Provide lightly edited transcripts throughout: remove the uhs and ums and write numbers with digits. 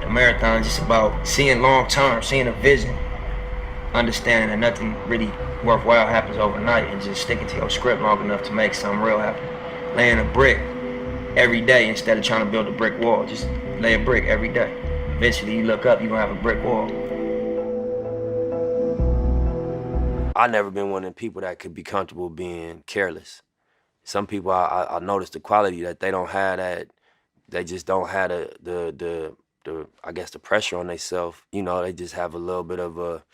The marathon is just about seeing long term, seeing a vision, understanding that nothing really worthwhile happens overnight, and just sticking to your script long enough to make something real happen. Laying a brick every day instead of trying to build a brick wall. Just lay a brick every day. Eventually you look up, you're gonna have a brick wall. I never been one of them people that could be comfortable being careless. Some people I noticed the quality that they don't have that, they just don't have the I guess the pressure on themselves. You know, they just have a little bit of a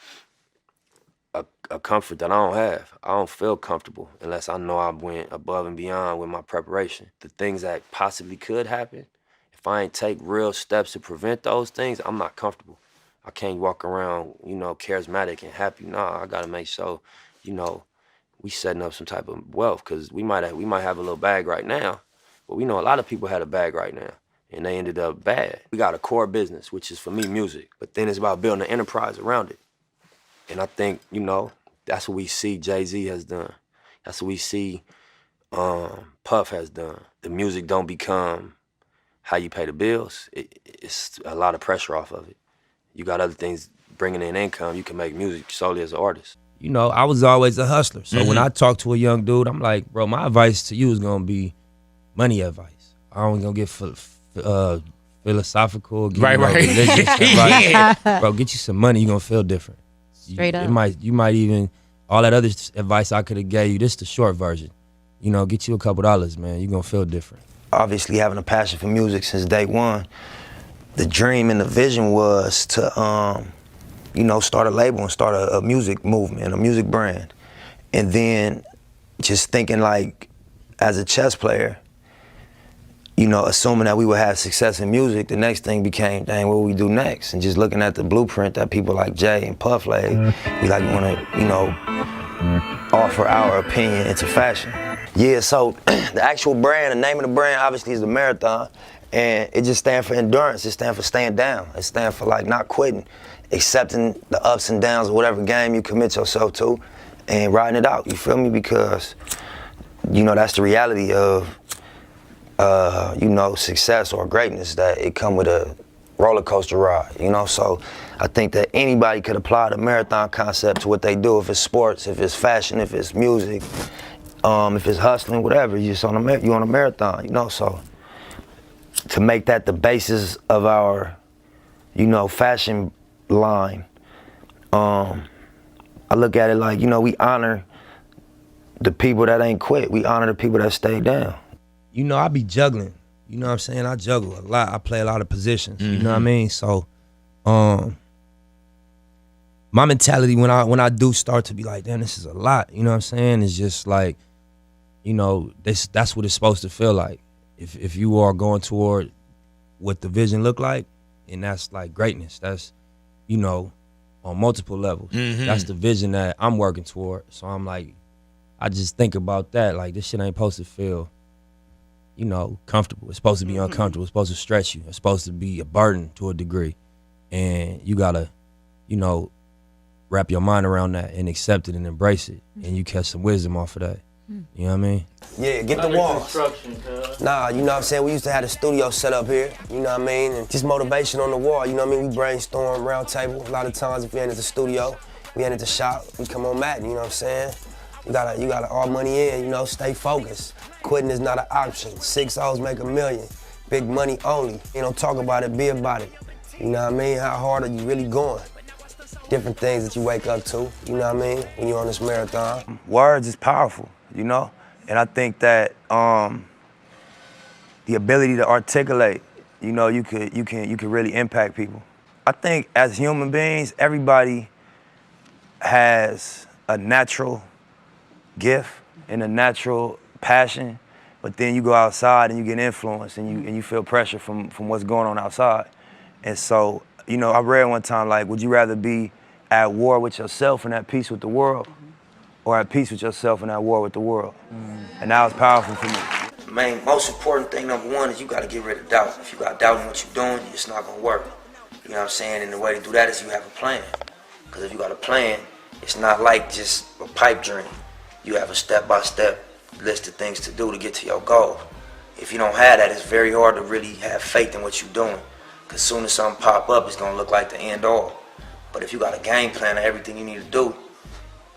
comfort that I don't have. I don't feel comfortable unless I know I went above and beyond with my preparation. The things that possibly could happen, if I ain't take real steps to prevent those things, I'm not comfortable. I can't walk around, you know, charismatic and happy. Nah, I gotta make sure, you know, we setting up some type of wealth, because we might have a little bag right now, but we know a lot of people had a bag right now and they ended up bad. We got a core business, which is for me music, but then it's about building an enterprise around it. And I think, you know, that's what we see Jay-Z has done. That's what we see Puff has done. The music don't become how you pay the bills. It's a lot of pressure off of it. You got other things bringing in income. You can make music solely as an artist. You know, I was always a hustler. So when I talk to a young dude, I'm like, bro, my advice to you is gonna be money advice. I don't gonna get philosophical, religious advice. Bro, get you some money, you're gonna feel different. Straight up. You might even, all that other advice I could have gave you, this is the short version. You know, get you a couple dollars, man. You're gonna feel different. Obviously, having a passion for music since day one, the dream and the vision was to, you know, start a label and start a music movement, a music brand. And then just thinking like, as a chess player, you know, assuming that we would have success in music, the next thing became, dang, what will we do next? And just looking at the blueprint that people like Jay and Puff laid, we like wanna, you know, offer our opinion into fashion. Yeah, so the actual brand, the name of the brand obviously is the Marathon, and it just stands for endurance. It stands for staying down. It stands for like not quitting, accepting the ups and downs of whatever game you commit yourself to and riding it out, you feel me? Because, you know, that's the reality of, you know, success or greatness, that it come with a roller coaster ride, you know? So I think that anybody could apply the marathon concept to what they do, if it's sports, if it's fashion, if it's music, if it's hustling, whatever, you're on a marathon, you know? So to make that the basis of our, you know, fashion line, I look at it like, you know, we honor the people that ain't quit. We honor the people that stay down. You know, I be juggling. You know what I'm saying? I juggle a lot. I play a lot of positions. You know what I mean? So, my mentality when I do start to be like, damn, this is a lot. You know what I'm saying? It's just like, you know, that's what it's supposed to feel like. If you are going toward what the vision look like, and that's like greatness. That's, you know, on multiple levels. That's the vision that I'm working toward. So I'm like, I just think about that. Like, this shit ain't supposed to feel, you know, comfortable. It's supposed to be uncomfortable. It's supposed to stretch you. It's supposed to be a burden to a degree. And you gotta, you know, wrap your mind around that and accept it and embrace it. And you catch some wisdom off of that. You know what I mean? Yeah, get the walls. Nah, you know what I'm saying? We used to have the studio set up here, you know what I mean? And just motivation on the wall, you know what I mean? We brainstorm, round table. A lot of times if we ain't at the studio, we ain't at the shop, we come on Madden, you know what I'm saying? You gotta all money in, you know, stay focused. Quitting is not an option. 6 O's make $1 million. Big money only. You don't talk about it, be about it. You know what I mean? How hard are you really going? Different things that you wake up to, you know what I mean? When you're on this marathon. Words is powerful, you know? And I think that the ability to articulate, you know, you could really impact people. I think as human beings, everybody has a natural gift and a natural passion, but then you go outside and you get influenced and you feel pressure from what's going on outside. And so, you know, I read one time, like, would you rather be at war with yourself and at peace with the world, or at peace with yourself and at war with the world? And that was powerful for me. Man, most important thing, number one, is you gotta get rid of doubt. If you got doubt in what you're doing, it's not gonna work. You know what I'm saying? And the way to do that is you have a plan. Because if you got a plan, it's not like just a pipe dream. You have a step-by-step list of things to do to get to your goal. If you don't have that, it's very hard to really have faith in what you're doing. Cause soon as something pop up, it's gonna look like the end all. But if you got a game plan of everything you need to do,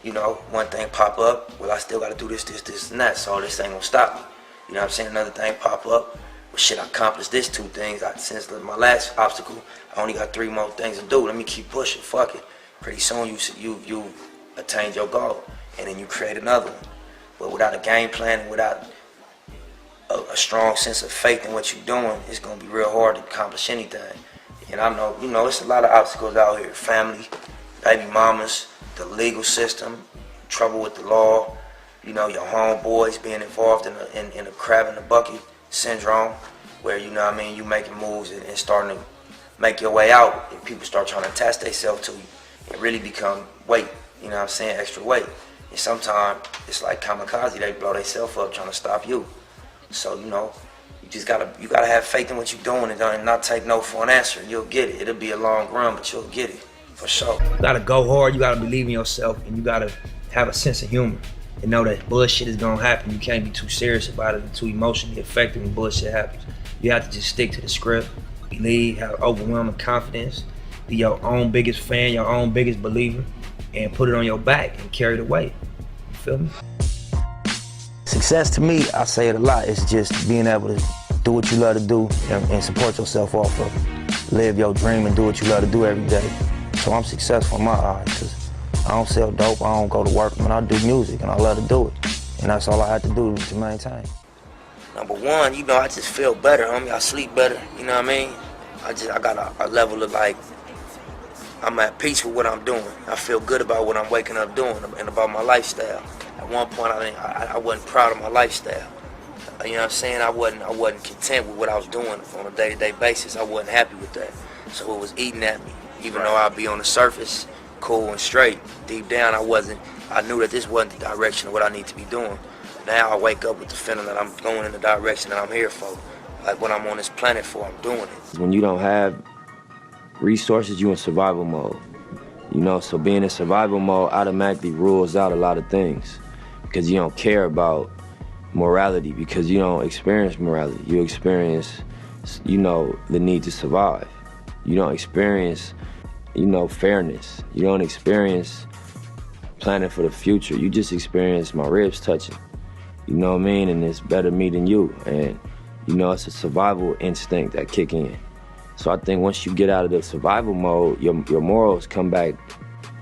you know, one thing pop up, well, I still gotta do this, and that, so this ain't gonna stop me. You know what I'm saying? Another thing pop up, well, shit, I accomplished this 2 things. Since my last obstacle, I only got 3 more things to do. Let me keep pushing, fuck it. Pretty soon you attained your goal, and then you create another one. But without a game plan and without a strong sense of faith in what you're doing, it's gonna be real hard to accomplish anything. And I know, you know, it's a lot of obstacles out here. Family, baby mamas, the legal system, trouble with the law, you know, your homeboys being involved in a crab in the bucket syndrome, where, you know what I mean, you making moves and starting to make your way out, and people start trying to attach themselves to you and really become weight, you know what I'm saying, extra weight. And sometimes it's like kamikaze, they blow themselves up trying to stop you. So, you know, you gotta have faith in what you're doing and not take no for an answer. You'll get it. It'll be a long run, but you'll get it, for sure. You gotta go hard, you gotta believe in yourself, and you gotta have a sense of humor and know that bullshit is gonna happen. You can't be too serious about it and too emotionally affected when bullshit happens. You have to just stick to the script, believe, have overwhelming confidence, be your own biggest fan, your own biggest believer, and put it on your back and carry the weight. You feel me? Success to me, I say it a lot, it's just being able to do what you love to do and support yourself off of it. Live your dream and do what you love to do every day. So I'm successful in my eyes, because I don't sell dope, I don't go to work, but I do music and I love to do it. And that's all I have to do to maintain. Number one, you know, I just feel better, homie. I sleep better, you know what I mean? I got a level of, like, I'm at peace with what I'm doing. I feel good about what I'm waking up doing and about my lifestyle. At one point, I wasn't proud of my lifestyle. You know what I'm saying? I wasn't content with what I was doing on a day-to-day basis. I wasn't happy with that. So it was eating at me. Even though I'd be on the surface, cool and straight, deep down I knew that this wasn't the direction of what I need to be doing. Now I wake up with the feeling that I'm going in the direction that I'm here for. Like what I'm on this planet for, I'm doing it. When you don't have resources, you in survival mode. You know, so being in survival mode automatically rules out a lot of things, because you don't care about morality, because you don't experience morality. You experience, you know, the need to survive. You don't experience, you know, fairness. You don't experience planning for the future. You just experience my ribs touching. You know what I mean? And it's better me than you. And, you know, it's a survival instinct that kick in. So I think once you get out of the survival mode, your morals come back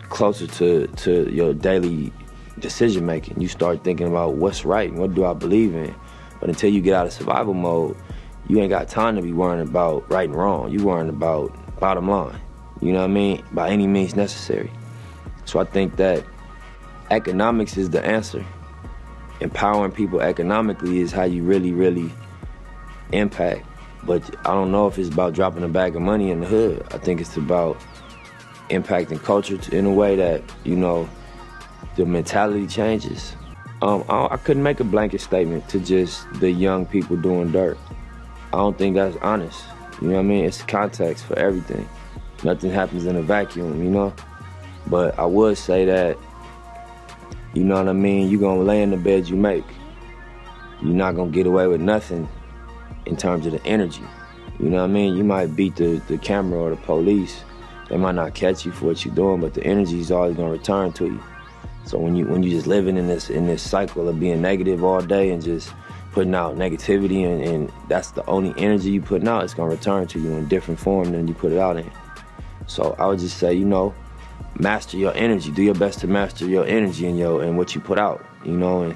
closer to your daily decision making. You start thinking about what's right and what do I believe in. But until you get out of survival mode, you ain't got time to be worrying about right and wrong. You worrying about bottom line. You know what I mean? By any means necessary. So I think that economics is the answer. Empowering people economically is how you really impact. But I don't know if it's about dropping a bag of money in the hood. I think it's about impacting culture in a way that, you know, the mentality changes. I couldn't make a blanket statement to just the young people doing dirt. I don't think that's honest. You know what I mean? It's context for everything. Nothing happens in a vacuum, you know? But I would say that, you know what I mean, you're gonna lay in the bed you make. You're not gonna get away with nothing in terms of the energy. You know what I mean? You might beat the camera or the police. They might not catch you for what you're doing, but the energy is always gonna return to you. So when you just living in this cycle of being negative all day and just putting out negativity and that's the only energy you putting out, it's gonna return to you in different form than you put it out in. So I would just say, you know, master your energy. Do your best to master your energy and what you put out, you know,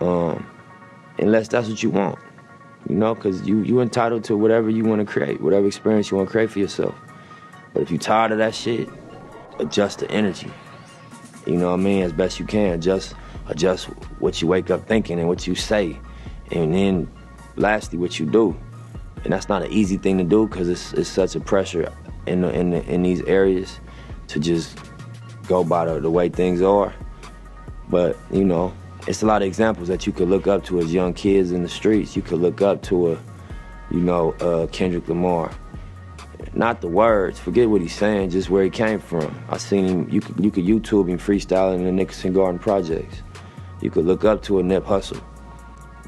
and unless that's what you want, you know, because you entitled to whatever you want to create, whatever experience you want to create for yourself. But if you're tired of that shit, adjust the energy. You know what I mean? As best you can. Adjust what you wake up thinking and what you say. And then lastly, what you do. And that's not an easy thing to do because it's such a pressure in these areas to just go by the way things are. But, you know, it's a lot of examples that you could look up to as young kids in the streets. You could look up to Kendrick Lamar. Not the words, forget what he's saying, just where he came from. I seen him, you could YouTube him freestyling in the Nicholson Garden Projects. You could look up to a Nip Hussle.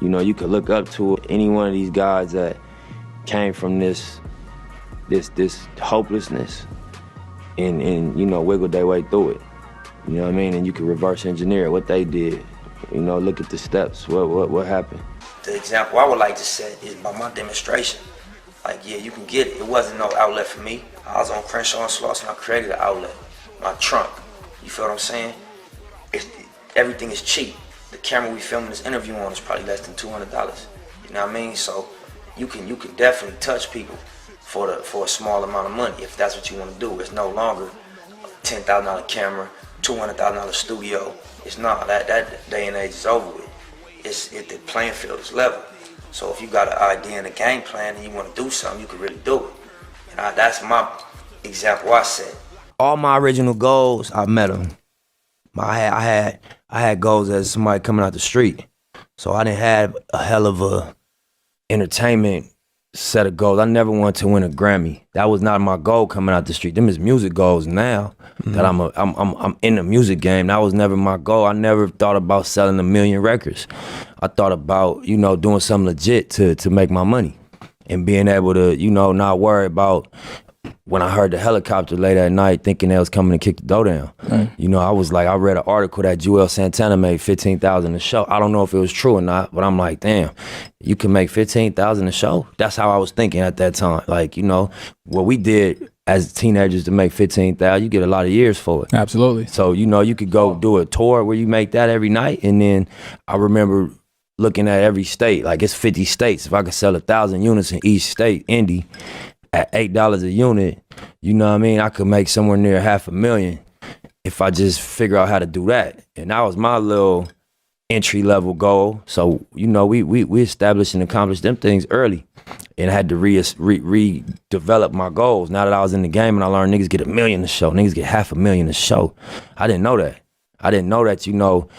You know, you could look up to any one of these guys that came from this this hopelessness and you know, wiggle their way through it. You know what I mean? And you can reverse engineer what they did. You know, look at the steps. What happened? The example I would like to set is by my demonstration. Like, yeah, you can get it. It wasn't no outlet for me. I was on Crenshaw and Sloss and I created an outlet. My trunk. You feel what I'm saying? Everything is cheap. The camera we filming this interview on is probably less than $200. You know what I mean? So you can definitely touch people for a small amount of money if that's what you want to do. It's no longer a $10,000 camera, $200,000 studio. It's not. That day and age is over with. The playing field is level. So if you got an idea and a game plan and you want to do something, you can really do it. And that's my example I set. All my original goals, I met them. I had goals as somebody coming out the street. So I didn't have a hell of a entertainment set of goals. I never wanted to win a Grammy. That was not my goal coming out the street. Them is music goals now that I'm in the music game. That was never my goal. I never thought about selling 1 million records. I thought about, you know, doing something legit to make my money and being able to, you know, not worry about when I heard the helicopter late at night thinking they was coming to kick the door down. Right. You know, I was like, I read an article that Joel Santana made $15,000 a show. I don't know if it was true or not, but I'm like, damn, you can make $15,000 a show? That's how I was thinking at that time. Like, you know, what we did as teenagers to make $15,000, you get a lot of years for it. Absolutely. So, you know, you could go do a tour where you make that every night. And then I remember looking at every state, like it's 50 states. If I could sell 1,000 units in each state, indie, at $8 a unit, you know what I mean? I could make somewhere near $500,000 if I just figure out how to do that. And that was my little entry level goal. So, you know, we established and accomplished them things early and had to redevelop my goals. Now that I was in the game and I learned niggas get $1 million a show, niggas get $500,000 a show. I didn't know that. I didn't know that, you know,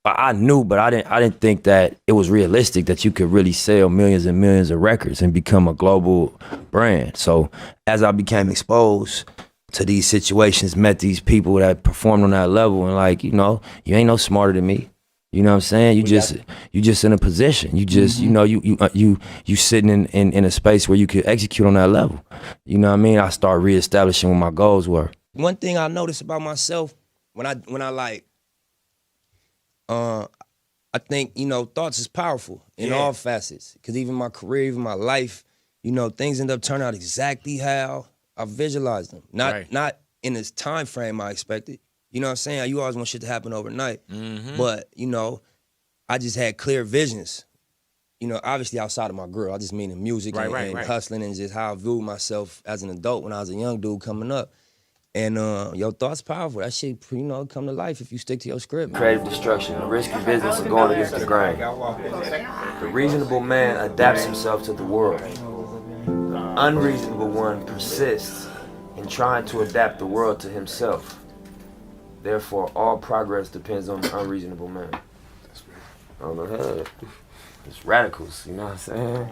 I knew, but I didn't think that it was realistic that you could really sell millions and millions of records and become a global brand. So as I became exposed to these situations, met these people that performed on that level, and like, you know, you ain't no smarter than me. You know what I'm saying? You just in a position. You just, you know, you sitting in a space where you could execute on that level. You know what I mean? I started reestablishing what my goals were. One thing I noticed about myself, when I like, I think, you know, thoughts is powerful in all facets. Cause even my career, even my life, you know, things end up turning out exactly how I visualized them. Not in this time frame I expected. You know what I'm saying? You always want shit to happen overnight. But, you know, I just had clear visions. You know, obviously outside of my girl. I just mean in music and hustling and just how I viewed myself as an adult when I was a young dude coming up. And your thoughts powerful. That shit, you know, come to life if you stick to your script. Creative destruction, a risky business of going against the grain. The reasonable man adapts himself to the world. The unreasonable one persists in trying to adapt the world to himself. Therefore, all progress depends on the unreasonable man. I don't know how. It's radicals, you know what I'm saying?